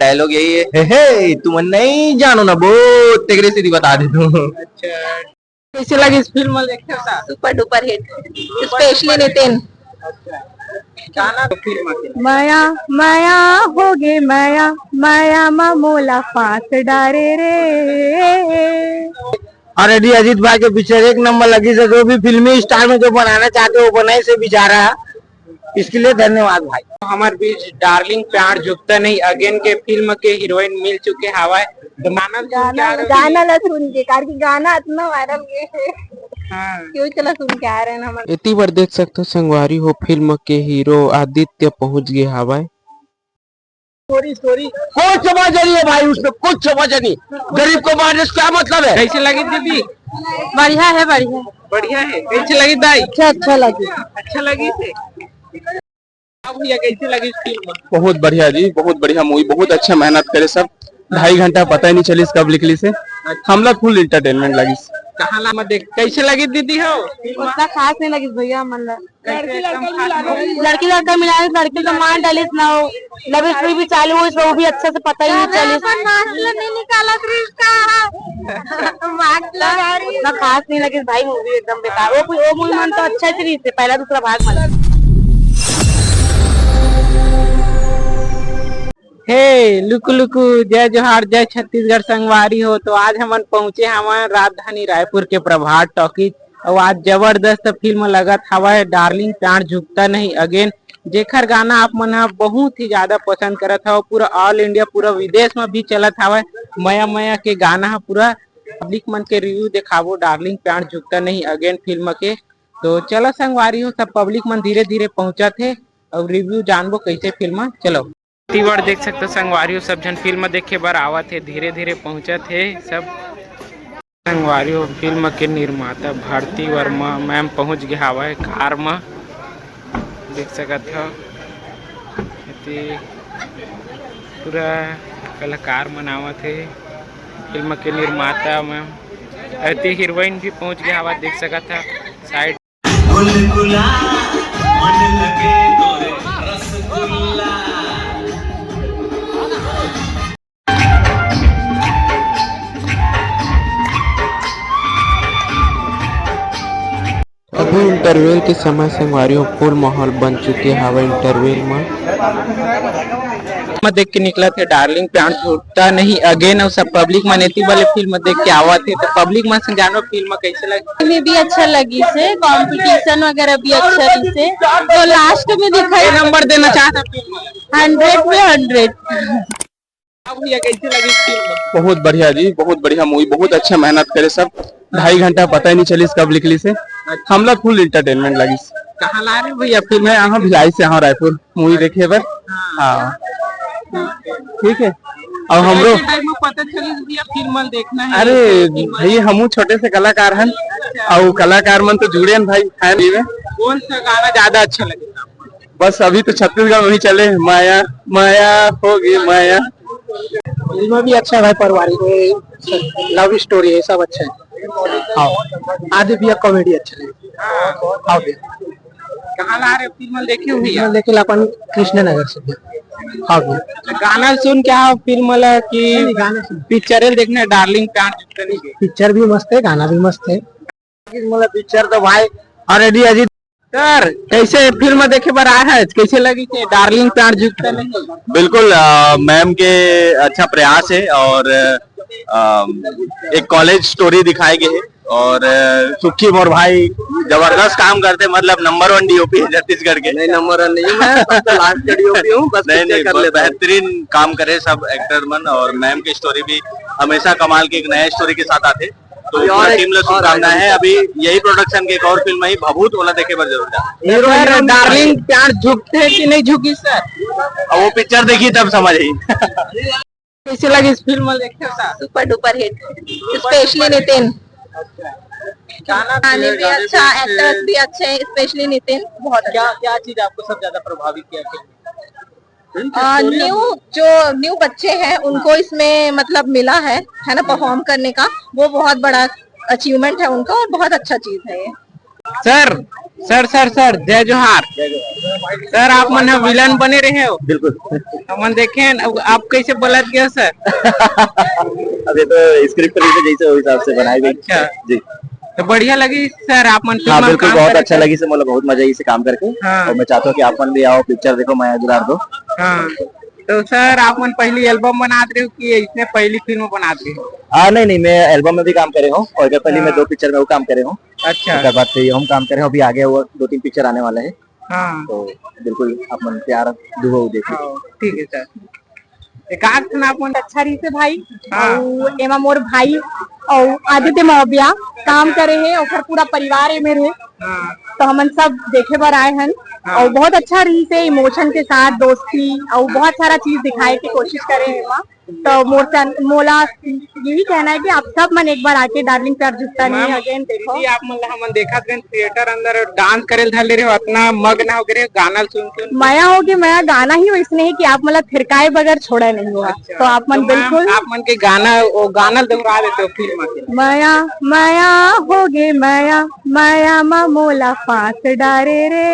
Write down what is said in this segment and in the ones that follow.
Dialogue यही है, हे तुम नहीं जानो ना वो तेरे सीधी बता दे तू। अच्छा, कैसे लगी इस फिल्म देखते हो? Super duper hit, specially Nitin. गाना तो फिल्म के माया माया होगे माया माया मामोला फांस डारे रे। और यदि अजीत भाई के पिक्चर एक नंबर लगी से जो भी फिल्मी स्टार में जो बनाना चाहते हो वो बनाए से बेचारा, इसके लिए धन्यवाद भाई। हमारे बीच डार्लिंग प्यार झुकता नहीं अगेन के फिल्म के हीरोइन मिल चुके हवा तो गाना ला सुन के कार की गाना इतना वायरल है। हाँ। क्यों चला सुन के आ रहे हैं हमारे। इतनी बार देख सकते हो संगवारी हो फिल्म के हीरो आदित्य पहुंच गए हवा। स्टोरी कुछ समझ नहीं है भाई, उसमें कुछ समझ नहीं। गरीब को मारने से क्या मतलब है? कैसे लगी दीदी? बढ़िया है बढ़िया बढ़िया है। कैसे लगी दाई? अच्छा लगी। अच्छा लगी से भैया कैसे लगी फिल्म? बहुत बढ़िया जी, बहुत बढ़िया मूवी, बहुत अच्छा मेहनत करे सब। 2.5 घंटा पता ही नहीं चली कब निकली से। हम लोग फुल इंटरटेनमेंट लगी। कहाँ ला देख कैसे लगी दीदी हो? उतना खास नहीं लगी भैया, मतलब लड़की लड़का मिला, लड़की तो मार डाली ना हो। लव स्टोरी भी चालू हुई वो भी अच्छे से पता ही नहीं चली। उतना खास नहीं लगी भाई, मूवी एकदम बेकार। वो मूवी मन तो अच्छा ही थी, पहला दूसरा भाग मन। हे लुकु लुकु, जय जोहार, जय छत्तीसगढ़ संगवारी हो। तो आज हम पहुंचे हमारे राजधानी रायपुर के प्रभात टॉकीज और आज जबरदस्त फिल्म लगत हवा है डार्लिंग प्यार झुकता नहीं अगेन, जेखर गाना आप मन बहुत ही ज्यादा पसंद करत हो। पूरा ऑल इंडिया पूरा विदेश में भी चलत हवा। मया मया के गाना पूरा पब्लिक मन के रिव्यू दिखावो डार्लिंग प्यार झुकता नहीं अगेन फिल्म के। तो चलो संगवारी हो, सब पब्लिक मन धीरे धीरे पहुंचा थे और रिव्यू जानबो कैसे फिल्म। चलो बार देख सकते संगवारी सब जन फिल्म देखे बार आवा थे, धीरे धीरे पहुंचा थे सब। संगवारी फिल्म के निर्माता भारती वर्मा मैम पहुंच गया हवा है कार में, देख सकत हो। पूरा कलाकार मनावा थे फिल्म के निर्माता मैम। अति हीरोइन भी पहुंच गया हवा, देख सकत था साइड। अभी इंटरवेल के समय संगवारियों फुल माहौल बन चुके हवा। इंटरवेल में देख के निकला थे डार्लिंग प्यार झुकता नहीं अगेन और सब पब्लिक में नेती वाले फिल्म देख के आवा थे। तो पब्लिक में जानो फिल्म कैसे लगी? में भी अच्छा लगी से, कंपटीशन वगैरह भी अच्छा रही से। तो लास्ट में दिखाई नंबर देना चाहता फिल्म 100 में 100। भैया कैसे लगी फिल्म? बहुत बढ़िया जी, बहुत बढ़िया मूवी, बहुत अच्छा मेहनत करे सब। 2.5 घंटा पता ही नहीं चली कब निकली से। हम लोग फुल इंटरटेनमेंट लगी। कहाँ ला रहे भैया फिल्म? मैं यहाँ भिलाई से यहाँ रायपुर मूवी देखे बस। हाँ ठीक है। और हम लोग पता चली भैया फिल्म देखना है। अरे भाई हम छोटे से कलाकार हैं और कलाकार मन तो जुड़े हैं भाई फैमिली में। कौन सा गाना ज्यादा अच्छा लगेगा? बस अभी तो छत्तीसगढ़ में ही चले माया माया होगी माया। फिल्म भी अच्छा है भाई, पारिवारिक लव स्टोरी है, सब अच्छा है। हाँ आदि भैया कॉमेडी अच्छा है। हाँ भैया कहाँ ला रहे फिल्म देखे हुई है? लेकिन अपन कृष्णनगर से। हाँ भैया गाना सुन क्या फिल्म ला कि पिक्चर देखने डार्लिंग प्यार झुकता नहीं? पिक्चर भी मस्त है, गाना भी मस्त है। पिक्चर तो भाई ऑलरेडी अजीत सर कैसे फिल्म देखे बार आया है, कैसे लगी थे डार्लिंग प्यार झुकता नहीं? बिल्कुल मैम के अच्छा प्रयास है और एक कॉलेज स्टोरी दिखाई गई है और सुखी मोर भाई जबरदस्त काम करते, मतलब नंबर 1 डीओपी है छत्तीसगढ़ के। नहीं नंबर 1 नहीं, मैं लास्ट डीओपी हूँ बस। नहीं कर ले, बेहतरीन काम करे सब एक्टर मन और मैम की स्टोरी भी हमेशा कमाल की एक नया स्टोरी के साथ आते। तो टीम लोग शुभकामना है। अभी यही प्रोडक्शन की एक और फिल्म है भभूत, वाला देखे पर जरूर जाए। डार्लिंग प्यार झुकते है कि नहीं झुकी सर? वो पिक्चर देखी तब समझ आई। कैसे लगी इस फिल्म देखते हो? Super duper hit, specially Nitin. गाने भी अच्छा, एक्टर्स भी अच्छे, स्पेशली नितिन बहुत अच्छा। क्या चीज आपको सबसे ज्यादा प्रभावित किया? न्यू बच्चे हैं उनको इसमें मतलब मिला है ना परफॉर्म करने का, वो बहुत बड़ा अचीवमेंट है उनका और बहुत अच्छा चीज है ये। सर सर सर सर जय जोहार। सर आप मन विलन बने रहे हो। बिल्कुल। हमन देखे अब आप कैसे बोलत गए सर। अब ये तो स्क्रिप्ट जैसे उस हिसाब से बनाई गई। अच्छा जी तो बढ़िया लगी सर आप मन। हाँ बिल्कुल, बहुत अच्छा लगी से, मतलब बहुत मजा आई इसे काम करके। हाँ। और मैं चाहता हूँ कि आप मन भी आओ, पिक्चर देखो, माया दुलार दो। हाँ तो सर आप मन पहली एल्बम बनाते रहे हो कि इसने पहली फिल्म बनाते हो। हाँ नहीं, मैं एल्बम में भी काम करे हूँ और पहले मैं 2 पिक्चर में वो काम करे हूँ। अच्छा उसके बाद फिर हम काम करे हूँ, अभी आगे वो 2-3 पिक्चर आने वाले हैं। हाँ तो बिल्कुल आप मन प्यार दुगो देखिए। ठीक है सर। एक आध आप मन अच्छा रही से भाई हाँ। और एमा मोर भाई और आदित्य मौबिया काम करे है और पूरा परिवार है मेरे, हाँ तो हमन सब देखे बर आए हैं। और बहुत अच्छा रही से इमोशन के साथ दोस्ती और बहुत सारा चीज दिखाए की कोशिश करे हैं वहाँ। तो मोला यही कहना है कि आप सब मन एक बार आके डार्लिंग प्यार जुटता नहीं अगेन देखो। दीदी आप मन हमन देखा थिएटर अंदर डांस करे धले रहे हो, अपना मग्न हो गए गाना सुन माया होगी, माया गाना ही वैसने है कि आप मतलब थिरकाए बगैर छोड़ा नहीं हुआ। तो आप मन बिल्कुल आप मन के गाना वो गाना दोहरा देते हो फिल्म के। माया माया होगे माया माया मा मोला फांस डारे रे।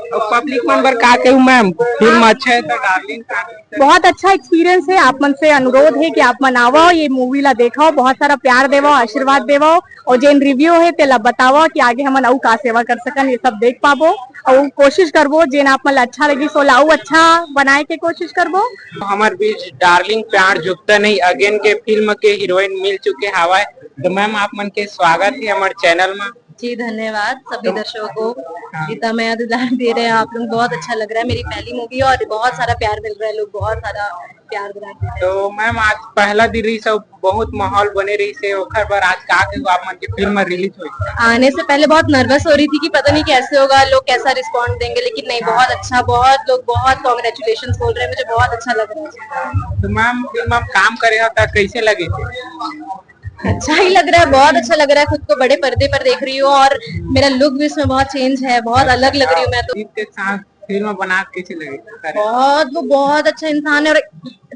और पब्लिक मेंबर का कहूँ मैम फिल्म अच्छा है तो डार्लिंग बहुत अच्छा एक्सपीरियंस है। आप मन से अनुरोध है कि आप मन आवो, ये मूवी ला देखो, बहुत सारा प्यार देवो, आशीर्वाद देवो और जेन रिव्यू है तेला बतावो कि आगे हमन अऊ का सेवा कर सकन, ये सब देख पाबो और कोशिश करबो जेन आप मन अच्छा लगी सो लाऊ अच्छा बनाए के कोशिश करबो। हमारे बीच डार्लिंग प्यार जुगता नहीं अगेन के फिल्म के हीरोइन मिल चुके हवा। तो मैम आप मन के स्वागत है हमारे चैनल में। जी धन्यवाद सभी दर्शकों को इतना मैं दुलार दे रहे हैं आप लोग, बहुत अच्छा लग रहा है। मेरी पहली मूवी और बहुत सारा प्यार मिल रहा है, लोग बहुत सारा प्यार दे रहे हैं। तो मैम आज पहला दिन रही सब बहुत माहौल बने रही से ओखर पर आज का के आप मन की फिल्म रिलीज हुई। आने से पहले बहुत नर्वस हो रही थी कि पता नहीं कैसे होगा, लोग कैसा रिस्पॉन्ड देंगे, लेकिन नहीं बहुत अच्छा, बहुत लोग बहुत कांग्रेचुलेशंस बोल रहे हैं, मुझे बहुत अच्छा लग रहा है। तो मैम फिल्म आप काम करे हो कैसे लगे थे। अच्छा ही लग रहा है, बहुत अच्छा लग रहा है, खुद को बड़े पर्दे पर देख रही हूँ और मेरा लुक भी इसमें बहुत चेंज है, बहुत अलग लग रही हूँ मैं तो। के साथ फिल्म बना कैसे लगे। बहुत वो बहुत अच्छा इंसान है और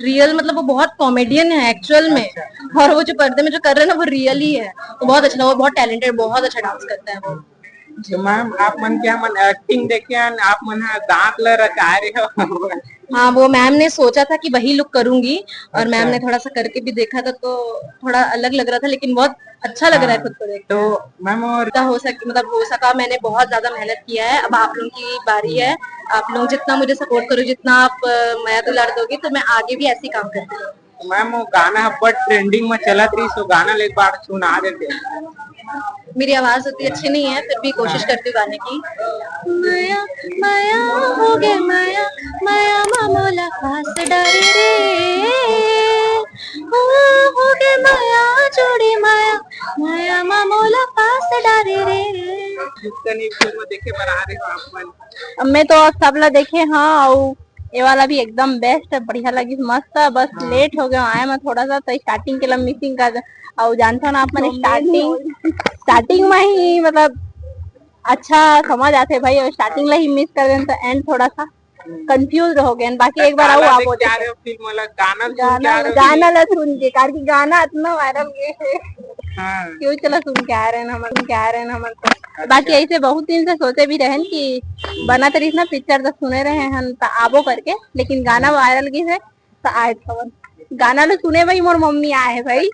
रियल मतलब वो बहुत कॉमेडियन है एक्चुअल में, और वो जो पर्दे में जो कर रहे हैं ना वो रियल ही है, तो बहुत अच्छा, वो बहुत टैलेंटेड, बहुत अच्छा डांस करता है वो। तो मैम आप मन क्या मन एक्टिंग देखे आप मन दांत ल रचा रहे हो। हाँ वो मैम ने सोचा था कि वही लुक करूंगी और मैम ने थोड़ा सा करके भी देखा था तो थोड़ा अलग लग रहा था, लेकिन बहुत अच्छा लग रहा है खुद को देख। तो मैम और हो सका मैंने बहुत ज्यादा मेहनत किया है, अब आप लोगों की बारी है, आप लोग जितना मुझे सपोर्ट करो, जितना आप माया दुलार दोगे तो मैं आगे भी ऐसे ही काम करती रहूंगी। मैम वो गाना बट ट्रेंडिंग में चला रही सो गाना एक बार सुना देते। मेरी आवाज उतनी अच्छी नहीं है फिर भी कोशिश करती हूँ गाने की। माया माया हो गए माया माया मामोला फास डारे रे, हो गए माया जोड़ी माया माया मामोला फास डारे रे। फिल्म देखे बना रहे हो आप मन। मैं तो सब ला देखे हाँ, और ये वाला भी एकदम बेस्ट है, बढ़िया लगी, मस्त है। बस लेट हो गया आए मैं थोड़ा सा, तो स्टार्टिंग के लिए मिसिंग कर और जानता हूँ ना आप मैंने स्टार्टिंग में ही मतलब अच्छा समझ आते भाई, और स्टार्टिंग ला ही मिस कर दें तो एंड थोड़ा सा कंफ्यूज हो गए। बाकी एक बार आओ आप गाना ला सुन के, कार की गाना इतना वायरल क्यों चला सुन के आ रहे हैं हमारे तो। बाकी ऐसे बहुत दिन से सोचे भी रहे कि बना तरी ना पिक्चर तो सुने रहे हैं तो आबो करके, लेकिन गाना वायरल की है तो आए खबर गाना लो सुने भाई, मोर मम्मी आए है भाई।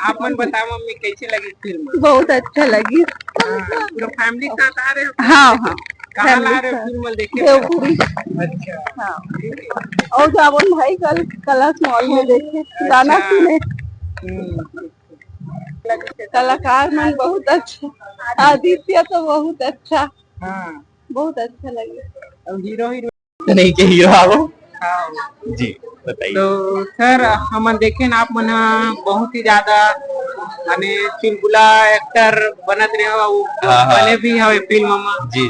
आप मन बताओ मम्मी कैसी लगी फिल्म। बहुत अच्छा लगी, पूरा फैमिली के साथ आ रहे हो। हाँ कहाँ ला रहे हो फिल्म देखे। अच्छा हाँ। और जावन भाई कल कलश मॉल में देखे, गाना सुने, कलाकार मन बहुत अच्छा, आदित्य तो बहुत अच्छा, हाँ बहुत अच्छा लगे। अब हीरो नहीं के हीरो आओ जी बताइए। तो सर हम देखे ना आप मन बहुत ही ज्यादा माने चुलबुला एक्टर बनत रहे हो, बने भी हवे फिल्म में। जी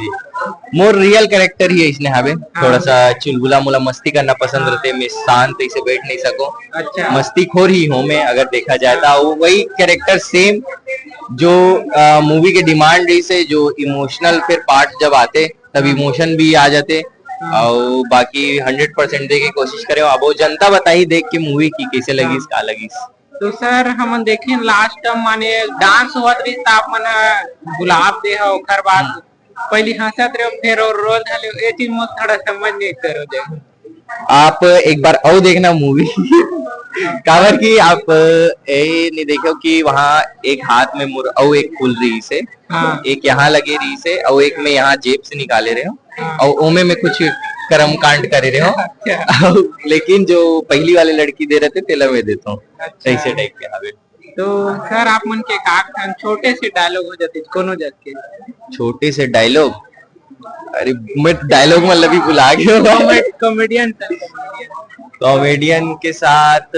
मोर रियल कैरेक्टर ही है इसने हवे, थोड़ा सा चुलबुला मुला मस्ती करना पसंद रहते, मैं शांत ऐसे बैठ नहीं सकूं। अच्छा मस्तीखोर ही हूँ मैं अगर देखा जाए तो, वही कैरेक्टर सेम जो मूवी के डिमांड रही से, जो इमोशनल फिर पार्ट जब आते तब इमोशन भी आ जाते, और बाकी 100% दे की कोशिश करे। अब वो जनता बताई देख के मूवी की कैसे लगी, का लगी। तो सर हम देखे लास्ट माने डांस हुआ रही था आप मन गुलाब दे हो ओकर बाद पहली हंसत रहे फिर और रोल धले ये चीज मुझे थोड़ा समझ नहीं करो देखो आप एक बार और देखना मूवी काबर की आप ये नहीं देखो कि वहाँ एक हाथ में मुर और एक खुल रही से हाँ। एक यहाँ लगे रही से और एक में यहाँ जेब से निकाले रहे हो और ओमे में कुछ कर्म कांड करे रहे हो लेकिन जो पहली वाले लड़की दे रहे थे तेला में देता हूँ ऐसे टाइप के हवे। तो सर आप मन के का छोटे से डायलॉग हो जाते कोनो जात के छोटे से डायलॉग अरे मैं डायलॉग मतलब भी भुला गया कॉमेडियन कॉमेडियन के साथ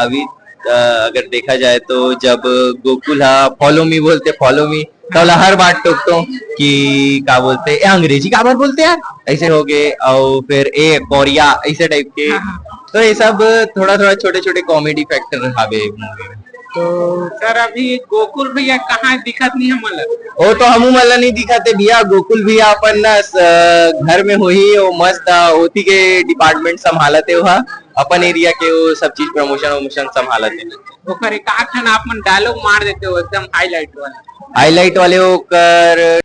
अभी अगर देखा जाए तो जब गोकुल फॉलो मी बोलते फॉलो मी तो हर बात टोकता हूँ कि क्या बोलते अंग्रेजी का बार बोलते यार ऐसे हो गए और फिर ए कोरिया ऐसे टाइप के तो ये सब थोड़ा थोड़ा छोटे छोटे कॉमेडी फैक्टर हावे मूवी में। तो सर अभी गोकुल भैया कहाँ दिखत नहीं हमला वो तो हमू मला नहीं दिखाते भैया गोकुल भैया अपन ना घर में हो ही वो मस्त होती के डिपार्टमेंट संभालते हुआ अपन एरिया के वो सब चीज प्रमोशन संभालते ओकर एक आखन आप मन डायलॉग मार देते हो एकदम हाईलाइट वाला हाईलाइट वाले होकर